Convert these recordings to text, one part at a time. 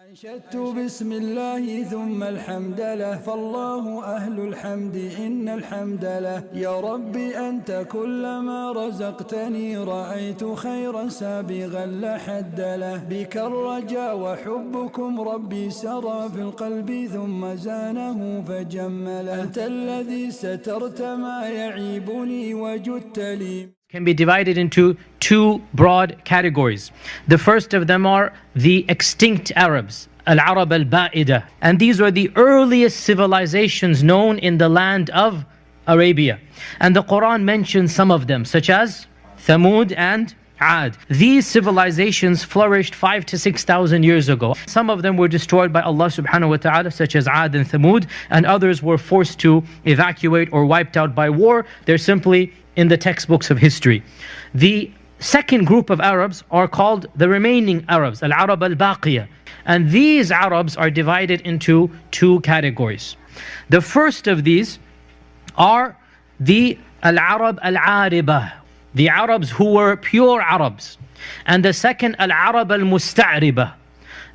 أنشدت بسم الله ثم الحمد له فالله أهل الحمد إن الحمد له يا ربي أنت كلما رزقتني رأيت خيرا سابغا لا حد له بك الرجا وحبكم ربي سرى في القلب ثم زانه فجمله أنت الذي سترت ما يعيبني وجدت لي. Can be divided into two broad categories. The first of them are the extinct Arabs, Al-Arab al-Ba'ida. And these are the earliest civilizations known in the land of Arabia. And the Quran mentions some of them, such as Thamud and Ad. These civilizations flourished 5,000 to 6,000 years ago. Some of them were destroyed by Allah subhanahu wa ta'ala, such as Ad and Thamud, and others were forced to evacuate or wiped out by war. They're simply in the textbooks of history. The second group of Arabs are called the remaining Arabs, Al-Arab al-Baqiyah. And these Arabs are divided into two categories. The first of these are the Al-Arab al-Aribah, the Arabs who were pure Arabs. And the second, Al-Arab al-Musta'ribah,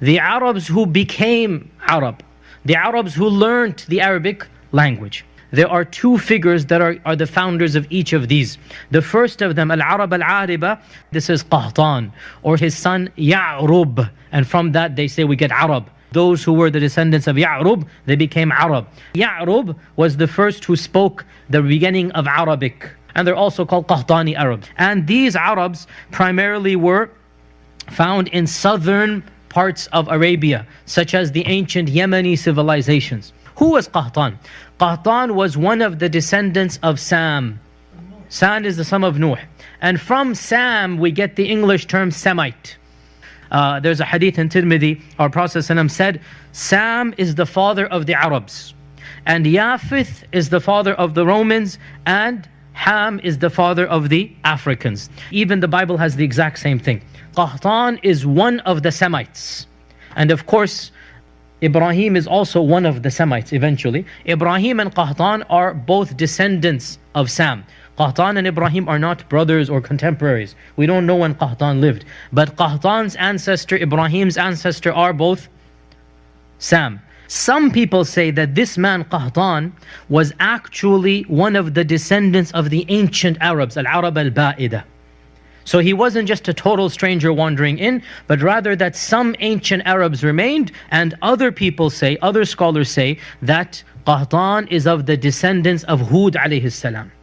the Arabs who became Arab, the Arabs who learned the Arabic language. There are two figures that are the founders of each of these. The first of them, Al-Arab al-Ariba, this is Qahtan, or his son Ya'rub. And from that they say we get Arab. Those who were the descendants of Ya'rub, they became Arab. Ya'rub was the first who spoke the beginning of Arabic. And they're also called Qahtani Arabs. And these Arabs primarily were found in southern parts of Arabia, such as the ancient Yemeni civilizations. Who was Qahtan? Qahtan was one of the descendants of Sam. Sam is the son of Nuh. And from Sam we get the English term Semite. There's a hadith in Tirmidhi, our Prophet ﷺ said, Sam is the father of the Arabs, and Yafith is the father of the Romans, and Ham is the father of the Africans. Even the Bible has the exact same thing. Qahtan is one of the Semites. And of course, Ibrahim is also one of the Semites eventually. Ibrahim and Qahtan are both descendants of Sam. Qahtan and Ibrahim are not brothers or contemporaries. We don't know when Qahtan lived. But Qahtan's ancestor, Ibrahim's ancestor are both Sam. Some people say that this man Qahtan was actually one of the descendants of the ancient Arabs, Al-Arab al-Ba'ida. So he wasn't just a total stranger wandering in, but rather that some ancient Arabs remained, and other people say, other scholars say, that Qahtan is of the descendants of Hud alayhi salam.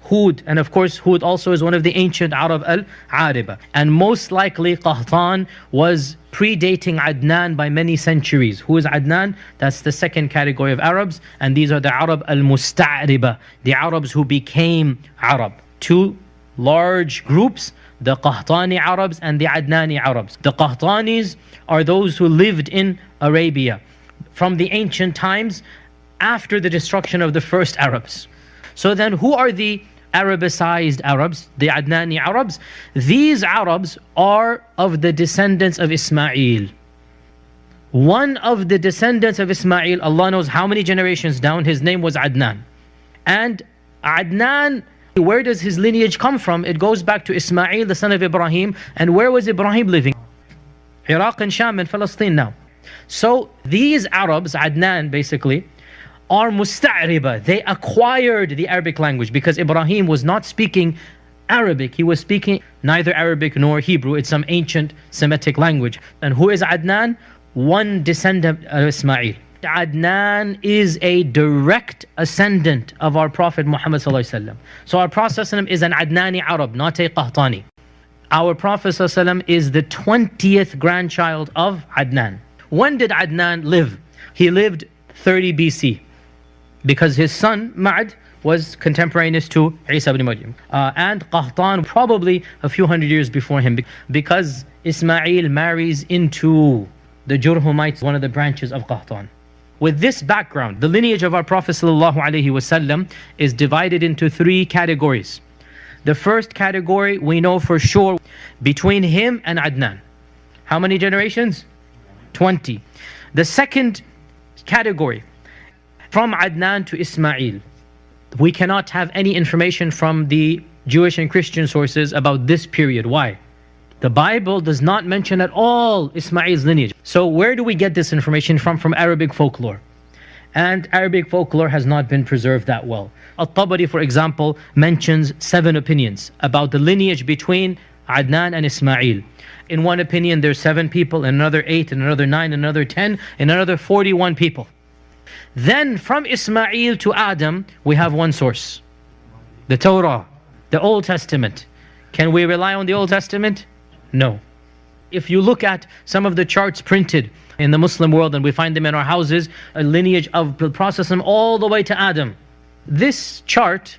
Hud, and of course Hud also is one of the ancient Arab al-Ariba. And most likely Qahtan was predating Adnan by many centuries. Who is Adnan? That's the second category of Arabs, and these are the Arab al-Musta'riba, the Arabs who became Arab. Two large groups, the Qahtani Arabs and the Adnani Arabs. The Qahtanis are those who lived in Arabia from the ancient times after the destruction of the first Arabs. So then who are the Arabicized Arabs, the Adnani Arabs? These Arabs are of the descendants of Ismail. One of the descendants of Ismail, Allah knows how many generations down, his name was Adnan. And Adnan, where does his lineage come from? It goes back to Ismail, the son of Ibrahim. And where was Ibrahim living? Iraq and Sham and Palestine now. So these Arabs, Adnan basically, are musta'riba. They acquired the Arabic language because Ibrahim was not speaking Arabic. He was speaking neither Arabic nor Hebrew. It's some ancient Semitic language. And who is Adnan? One descendant of Ismail. Adnan is a direct ascendant of our Prophet MuhammadSAW. So our Prophet ﷺ is an Adnani Arab, not a Qahtani. Our Prophet ﷺ is the 20th grandchild of Adnan. When did Adnan live? He lived 30 BC because his son Ma'ad was contemporaneous to Isa ibn Maryam. And Qahtan probably a few hundred years before him, because Ismail marries into the Jurhumites, one of the branches of Qahtan. With this background, the lineage of our Prophet ﷺ is divided into three categories. The first category we know for sure, between him and Adnan. How many generations? 20. The second category, from Adnan to Ismail. We cannot have any information from the Jewish and Christian sources about this period. Why? The Bible does not mention at all Ismail's lineage. So where do we get this information from? From Arabic folklore. And Arabic folklore has not been preserved that well. Al-Tabari, for example, mentions 7 opinions about the lineage between Adnan and Ismail. In one opinion, there's 7 people, in another 8, in another 9, in another 10, in another 41 people. Then from Ismail to Adam, we have one source. The Torah, the Old Testament. Can we rely on the Old Testament? No. If you look at some of the charts printed in the Muslim world, and we find them in our houses, a lineage of the Prophet all the way to Adam. This chart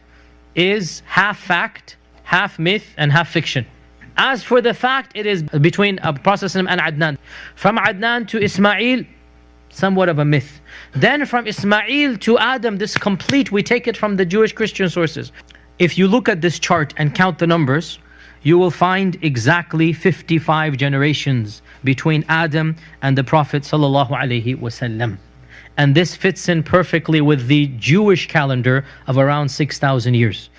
is half fact, half myth, and half fiction. As for the fact, it is between Prophet and Adnan. From Adnan to Ismail, somewhat of a myth. Then from Ismail to Adam, this complete, we take it from the Jewish Christian sources. If you look at this chart and count the numbers, you will find exactly 55 generations between Adam and the Prophet ﷺ. And this fits in perfectly with the Jewish calendar of around 6,000 years.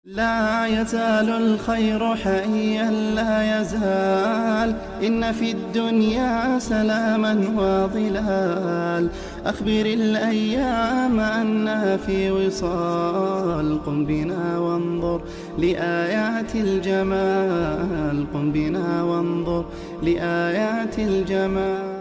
لا يزال الخير حيا لا يزال إن في الدنيا سلاما وظلال أخبر الأيام أنها في وصال قم بنا وانظر لآيات الجمال قم بنا وانظر لآيات الجمال